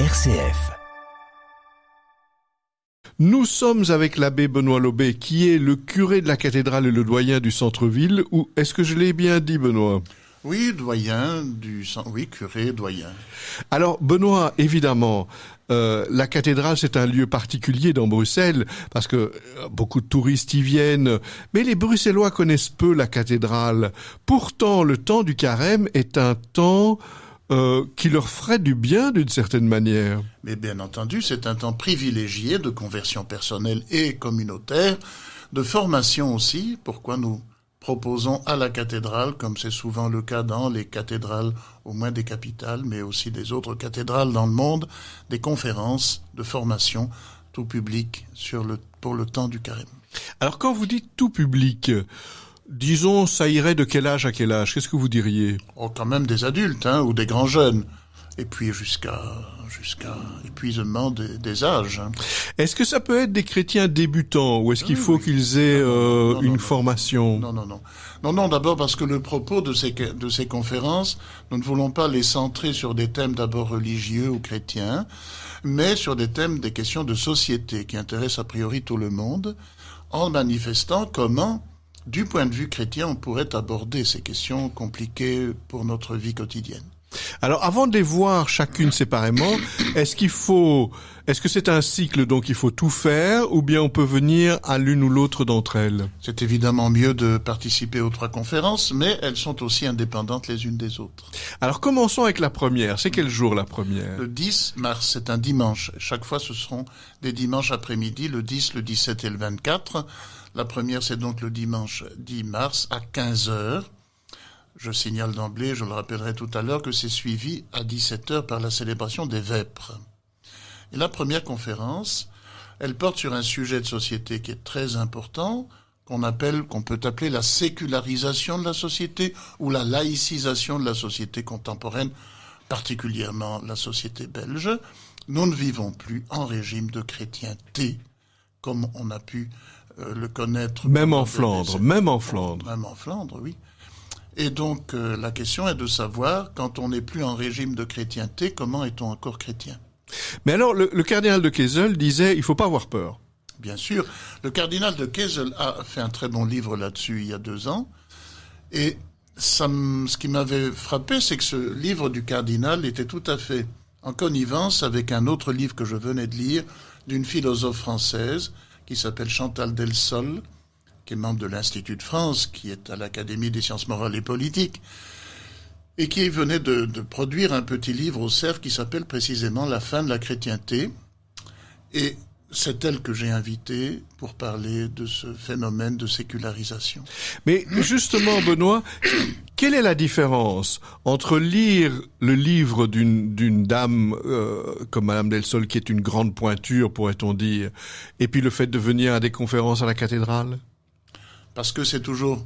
RCF. Nous sommes avec l'abbé Benoît Lobet, qui est le curé de la cathédrale et le doyen du centre-ville. Ou est-ce que je l'ai bien dit, Benoît ? Oui, curé, doyen. Alors, Benoît, évidemment, la cathédrale, c'est un lieu particulier dans Bruxelles, parce que beaucoup de touristes y viennent, mais les Bruxellois connaissent peu la cathédrale. Pourtant, le temps du carême est un temps qui leur ferait du bien d'une certaine manière. Mais bien entendu, c'est un temps privilégié de conversion personnelle et communautaire, de formation aussi, pourquoi nous proposons à la cathédrale, comme c'est souvent le cas dans les cathédrales, au moins des capitales, mais aussi des autres cathédrales dans le monde, des conférences de formation, tout public, pour le temps du carême. Alors quand vous dites tout public, disons, ça irait de quel âge à quel âge ? Qu'est-ce que vous diriez ? Oh, quand même des adultes, ou des grands jeunes. Et puis jusqu'à épuisement des âges. Est-ce que ça peut être des chrétiens débutants ou est-ce qu'il faut qu'ils aient une formation ? Non, d'abord parce que le propos de ces conférences, nous ne voulons pas les centrer sur des thèmes d'abord religieux ou chrétiens, mais sur des questions de société qui intéressent a priori tout le monde, en manifestant comment, du point de vue chrétien, on pourrait aborder ces questions compliquées pour notre vie quotidienne. Alors, avant de les voir chacune séparément, est-ce que c'est un cycle, donc il faut tout faire, ou bien on peut venir à l'une ou l'autre d'entre elles ? C'est évidemment mieux de participer aux 3 conférences, mais elles sont aussi indépendantes les unes des autres. Alors, commençons avec la première. C'est quel jour, la première ? Le 10 mars, c'est un dimanche. Chaque fois, ce seront des dimanches après-midi, le 10, le 17 et le 24. La première, c'est donc le dimanche 10 mars à 15h. Je signale d'emblée, je le rappellerai tout à l'heure, que c'est suivi à 17h par la célébration des vêpres. Et la première conférence, elle porte sur un sujet de société qui est très important, qu'on peut appeler la sécularisation de la société ou la laïcisation de la société contemporaine, particulièrement la société belge. Nous ne vivons plus en régime de chrétienté, comme on a pu le connaître. Même en Flandre, oui. Et donc, la question est de savoir, quand on n'est plus en régime de chrétienté, comment est-on encore chrétien ? Mais alors, le cardinal de Kessel disait, il faut pas avoir peur. Bien sûr. Le cardinal de Kessel a fait un très bon livre là-dessus il y a 2 ans. Et ce qui m'avait frappé, c'est que ce livre du cardinal était tout à fait en connivence avec un autre livre que je venais de lire, d'une philosophe française qui s'appelle Chantal Delsol, qui est membre de l'Institut de France, qui est à l'Académie des sciences morales et politiques, et qui venait de produire un petit livre au CERF qui s'appelle précisément « La fin de la chrétienté ». Et c'est elle que j'ai invitée pour parler de ce phénomène de sécularisation. Mais justement, Benoît, quelle est la différence entre lire le livre d'une dame comme Madame Delsol, qui est une grande pointure, pourrait-on dire, et puis le fait de venir à des conférences à la cathédrale ? Parce que c'est toujours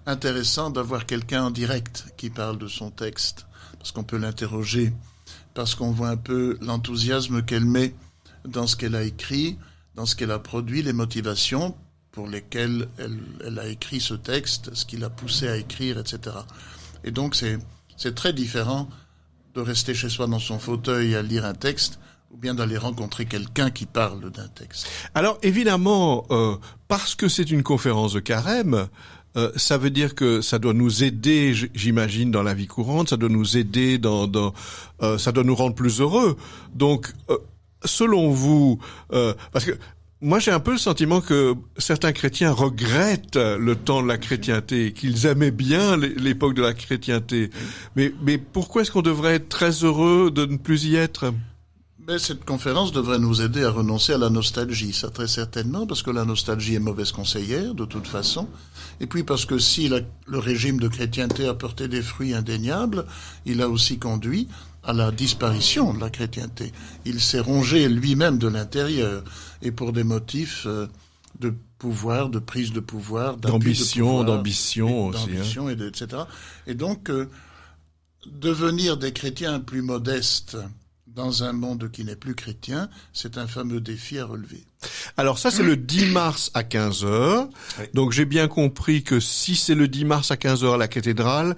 intéressant d'avoir quelqu'un en direct qui parle de son texte, parce qu'on peut l'interroger, parce qu'on voit un peu l'enthousiasme qu'elle met dans ce qu'elle a écrit, dans ce qu'elle a produit, les motivations pour lesquelles elle a écrit ce texte, ce qui l'a poussé à écrire, etc. Et donc c'est très différent de rester chez soi dans son fauteuil à lire un texte, ou bien d'aller rencontrer quelqu'un qui parle d'un texte. Alors évidemment, parce que c'est une conférence de carême, ça veut dire que ça doit nous aider, j'imagine, dans la vie courante, ça doit nous aider ça doit nous rendre plus heureux. Donc, selon vous, parce que moi j'ai un peu le sentiment que certains chrétiens regrettent le temps de la chrétienté, qu'ils aimaient bien l'époque de la chrétienté. Mais pourquoi est-ce qu'on devrait être très heureux de ne plus y être ? Mais cette conférence devrait nous aider à renoncer à la nostalgie, ça très certainement, parce que la nostalgie est mauvaise conseillère, de toute façon. Et puis parce que si le régime de chrétienté a porté des fruits indéniables, il a aussi conduit à la disparition de la chrétienté. Il s'est rongé lui-même de l'intérieur, et pour des motifs de pouvoir, de prise de pouvoir, d'ambition aussi, etc. Et donc, devenir des chrétiens plus modestes dans un monde qui n'est plus chrétien, c'est un fameux défi à relever. Alors ça, c'est le 10 mars à 15h. Oui. Donc j'ai bien compris que si c'est le 10 mars à 15h à la cathédrale,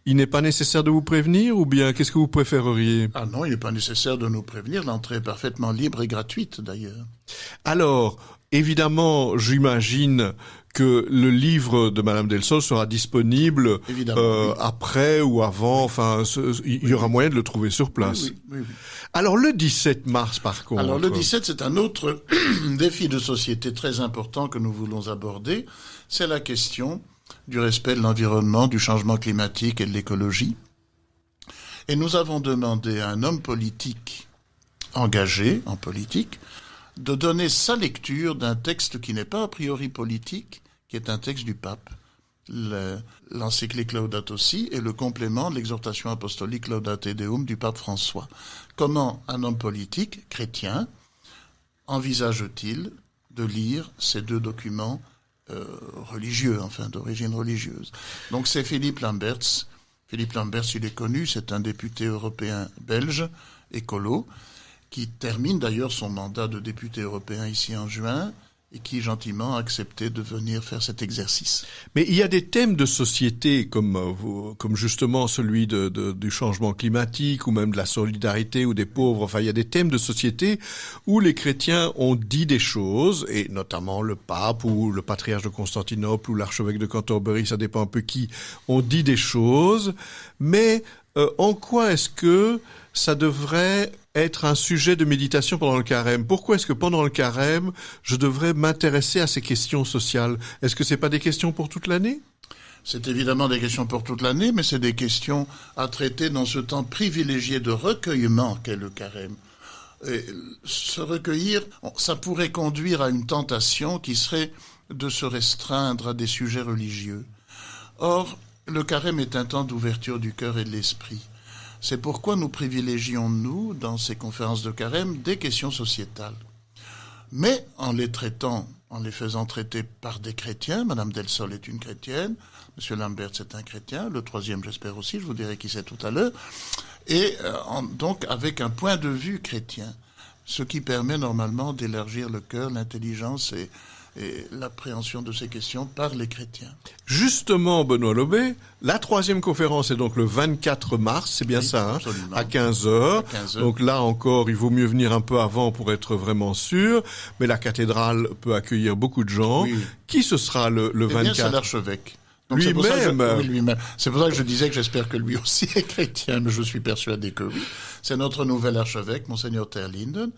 il n'est pas nécessaire de vous prévenir ou bien qu'est-ce que vous préféreriez? Ah non, il n'est pas nécessaire de nous prévenir. L'entrée est parfaitement libre et gratuite, d'ailleurs. Alors, évidemment, j'imagine que le livre de Madame Delsol sera disponible Oui. après ou avant. Enfin, il y aura moyen de le trouver sur place. Oui. Alors, le 17 mars, par contre. Alors, le 17, c'est un autre défi de société très important que nous voulons aborder. C'est la question du respect de l'environnement, du changement climatique et de l'écologie. Et nous avons demandé à un homme politique engagé en politique de donner sa lecture d'un texte qui n'est pas a priori politique, qui est un texte du pape, l'encyclique Laudato Si et le complément de l'exhortation apostolique Laudate Deum du pape François. Comment un homme politique, chrétien, envisage-t-il de lire ces deux documents religieux, enfin d'origine religieuse? Donc c'est Philippe Lamberts. Philippe Lamberts, il est connu, c'est un député européen belge, écolo, qui termine d'ailleurs son mandat de député européen ici en juin, et qui gentiment a accepté de venir faire cet exercice. Mais il y a des thèmes de société comme justement celui du changement climatique ou même de la solidarité ou des pauvres. Enfin, il y a des thèmes de société où les chrétiens ont dit des choses, et notamment le pape ou le patriarche de Constantinople ou l'archevêque de Canterbury, ça dépend un peu qui, ont dit des choses. Mais en quoi est-ce que ça devrait être un sujet de méditation pendant le carême? Pourquoi est-ce que pendant le carême, je devrais m'intéresser à ces questions sociales? Est-ce que c'est pas des questions pour toute l'année? C'est évidemment des questions pour toute l'année, mais c'est des questions à traiter dans ce temps privilégié de recueillement qu'est le carême. Et se recueillir, ça pourrait conduire à une tentation qui serait de se restreindre à des sujets religieux. Or, le carême est un temps d'ouverture du cœur et de l'esprit. C'est pourquoi nous privilégions, nous, dans ces conférences de carême, des questions sociétales. Mais en les traitant, en les faisant traiter par des chrétiens, Madame Delsol est une chrétienne, Monsieur Lambert c'est un chrétien, le troisième j'espère aussi, je vous dirai qui c'est tout à l'heure, et donc avec un point de vue chrétien, ce qui permet normalement d'élargir le cœur, l'intelligence et l'appréhension de ces questions par les chrétiens. Justement, Benoît Lobé, la troisième conférence est donc le 24 mars, c'est bien ça, hein, à 15h. Donc là encore, il vaut mieux venir un peu avant pour être vraiment sûr, mais la cathédrale peut accueillir beaucoup de gens. Oui. Qui ce sera le 24 ? Bien, c'est l'archevêque. Donc lui-même. Oui, lui-même. C'est pour ça que je disais que j'espère que lui aussi est chrétien, mais je suis persuadé que oui. C'est notre nouvel archevêque, Monseigneur Terlinden,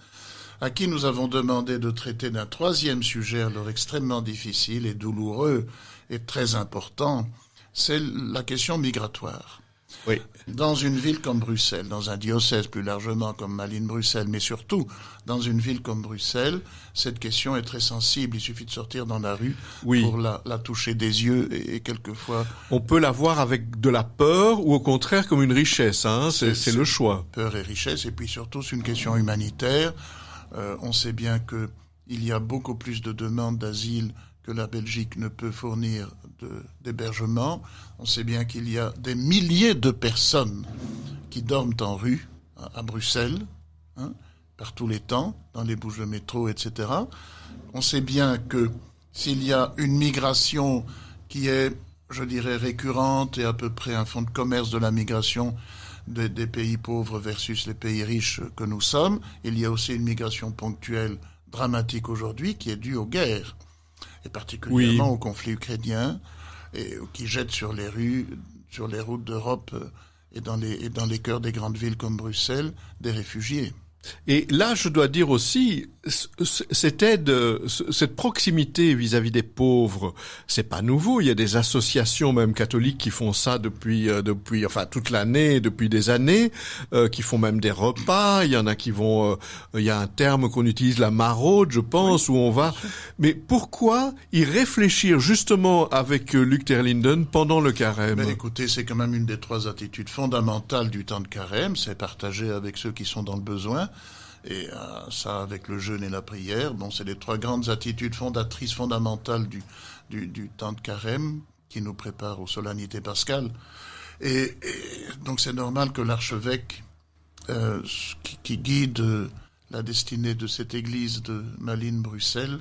à qui nous avons demandé de traiter d'un troisième sujet alors extrêmement difficile et douloureux et très important, c'est la question migratoire. Oui. Dans une ville comme Bruxelles, dans un diocèse plus largement comme Malines-Bruxelles, mais surtout dans une ville comme Bruxelles, cette question est très sensible. Il suffit de sortir dans la rue pour la toucher des yeux et quelquefois... On peut la voir avec de la peur ou au contraire comme une richesse, hein. C'est le choix. Peur et richesse, et puis surtout c'est une question humanitaire. On sait bien qu'il y a beaucoup plus de demandes d'asile que la Belgique ne peut fournir d'hébergement. On sait bien qu'il y a des milliers de personnes qui dorment en rue à Bruxelles, hein, par tous les temps, dans les bouches de métro, etc. On sait bien que s'il y a une migration qui est, je dirais, récurrente et à peu près un fonds de commerce de la migration des pays pauvres versus les pays riches que nous sommes, il y a aussi une migration ponctuelle dramatique aujourd'hui qui est due aux guerres, et particulièrement au conflit ukrainien, et qui jette sur les rues, sur les routes d'Europe et dans les cœurs des grandes villes comme Bruxelles, des réfugiés. Et là, je dois dire aussi, cette aide, cette proximité vis-à-vis des pauvres, c'est pas nouveau. Il y a des associations même catholiques qui font ça depuis enfin toute l'année, depuis des années, qui font même des repas. Il y en a qui vont, il y a un terme qu'on utilise, la maraude, je pense, où on va. Mais pourquoi y réfléchir justement avec Luc Terlinden pendant le carême? Ben écoutez, c'est quand même une des trois attitudes fondamentales du temps de carême, c'est partager avec ceux qui sont dans le besoin. Et ça, avec le jeûne et la prière, bon, c'est les trois grandes attitudes fondatrices, fondamentales du temps de carême qui nous prépare aux solennités pascales. Et donc c'est normal que l'archevêque qui guide la destinée de cette église de Malines-Bruxelles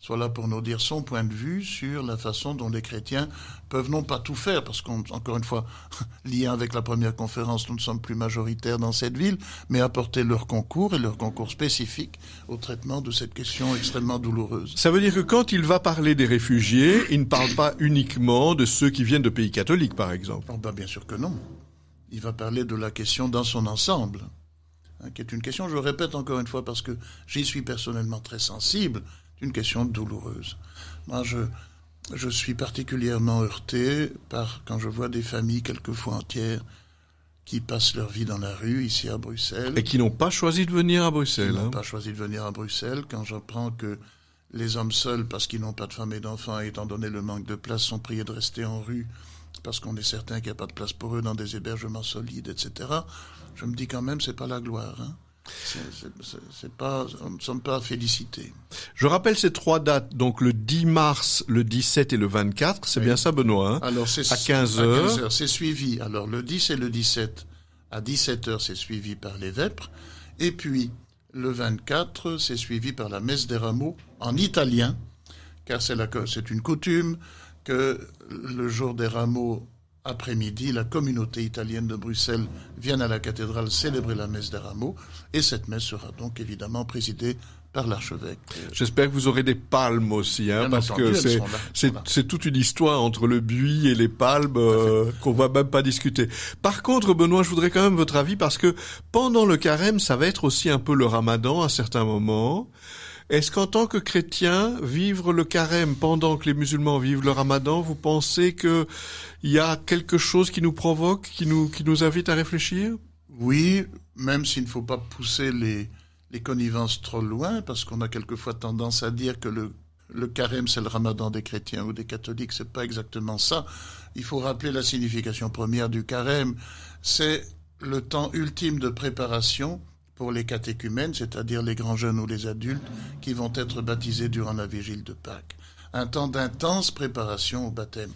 soit là pour nous dire son point de vue sur la façon dont les chrétiens peuvent non pas tout faire, parce qu'encore une fois, lien avec la première conférence, nous ne sommes plus majoritaires dans cette ville, mais apporter leur concours et leur concours spécifique au traitement de cette question extrêmement douloureuse. Ça veut dire que quand il va parler des réfugiés, il ne parle pas uniquement de ceux qui viennent de pays catholiques, par exemple. Oh ben bien sûr que non. Il va parler de la question dans son ensemble, qui est une question, je répète encore une fois, parce que j'y suis personnellement très sensible, une question douloureuse. Moi, je suis particulièrement heurté quand je vois des familles, quelquefois entières, qui passent leur vie dans la rue, ici à Bruxelles. Et qui n'ont pas choisi de venir à Bruxelles. Qui n'ont pas choisi de venir à Bruxelles. Quand j'apprends que les hommes seuls, parce qu'ils n'ont pas de femmes et d'enfants, étant donné le manque de place, sont priés de rester en rue, parce qu'on est certain qu'il n'y a pas de place pour eux dans des hébergements solides, etc. Je me dis quand même, c'est pas la gloire, hein. C'est pas, nous ne sommes pas félicités. Je rappelle ces 3 dates, donc le 10 mars, le 17 et le 24, c'est bien ça Benoît, hein? Alors à 15h. C'est suivi, alors le 10 et le 17, à 17h, c'est suivi par les vêpres, et puis le 24, c'est suivi par la messe des rameaux en italien, car c'est une coutume que le jour des rameaux, après-midi, la communauté italienne de Bruxelles vienne à la cathédrale célébrer la messe des rameaux, et cette messe sera donc évidemment présidée par l'archevêque. J'espère que vous aurez des palmes aussi, hein, parce que c'est toute une histoire entre le buis et les palmes qu'on va même pas discuter. Par contre, Benoît, je voudrais quand même votre avis, parce que pendant le carême, ça va être aussi un peu le ramadan à certains moments. Est-ce qu'en tant que chrétien, vivre le carême pendant que les musulmans vivent le ramadan, vous pensez qu'il y a quelque chose qui nous provoque, qui nous invite à réfléchir? Oui, même s'il ne faut pas pousser les connivences trop loin, parce qu'on a quelquefois tendance à dire que le carême c'est le ramadan des chrétiens ou des catholiques, c'est pas exactement ça. Il faut rappeler la signification première du carême, c'est le temps ultime de préparation pour les catéchumènes, c'est-à-dire les grands jeunes ou les adultes qui vont être baptisés durant la vigile de Pâques. Un temps d'intense préparation au baptême.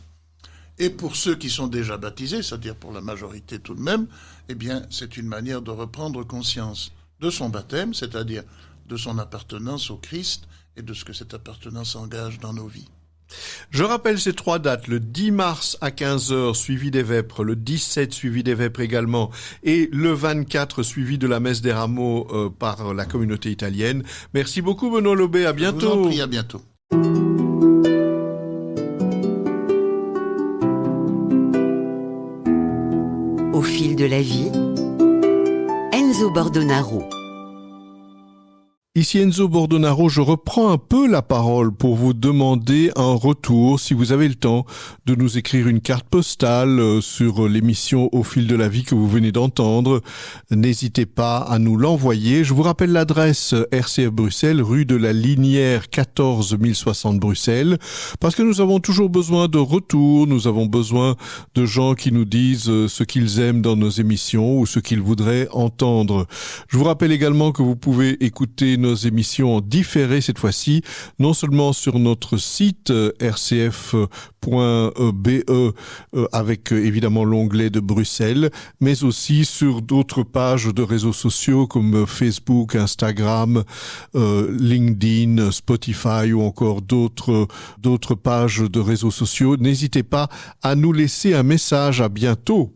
Et pour ceux qui sont déjà baptisés, c'est-à-dire pour la majorité tout de même, eh bien, c'est une manière de reprendre conscience de son baptême, c'est-à-dire de son appartenance au Christ et de ce que cette appartenance engage dans nos vies. Je rappelle ces 3 dates, le 10 mars à 15h suivi des vêpres, le 17 suivi des vêpres également, et le 24 suivi de la messe des rameaux par la communauté italienne. Merci beaucoup Benoît Lobé, à bientôt. Je vous en prie, à bientôt. Au fil de la vie, Enzo Bordonaro. Ici Enzo Bordonaro, je reprends un peu la parole pour vous demander un retour, si vous avez le temps, de nous écrire une carte postale sur l'émission Au fil de la vie que vous venez d'entendre. N'hésitez pas à nous l'envoyer. Je vous rappelle l'adresse RCF Bruxelles, rue de la Linière 14 060 Bruxelles, parce que nous avons toujours besoin de retours, nous avons besoin de gens qui nous disent ce qu'ils aiment dans nos émissions ou ce qu'ils voudraient entendre. Je vous rappelle également que vous pouvez écouter nos émissions en différé cette fois-ci, non seulement sur notre site rcf.be avec évidemment l'onglet de Bruxelles, mais aussi sur d'autres pages de réseaux sociaux comme Facebook, Instagram, LinkedIn, Spotify ou encore d'autres pages de réseaux sociaux. N'hésitez pas à nous laisser un message. À bientôt.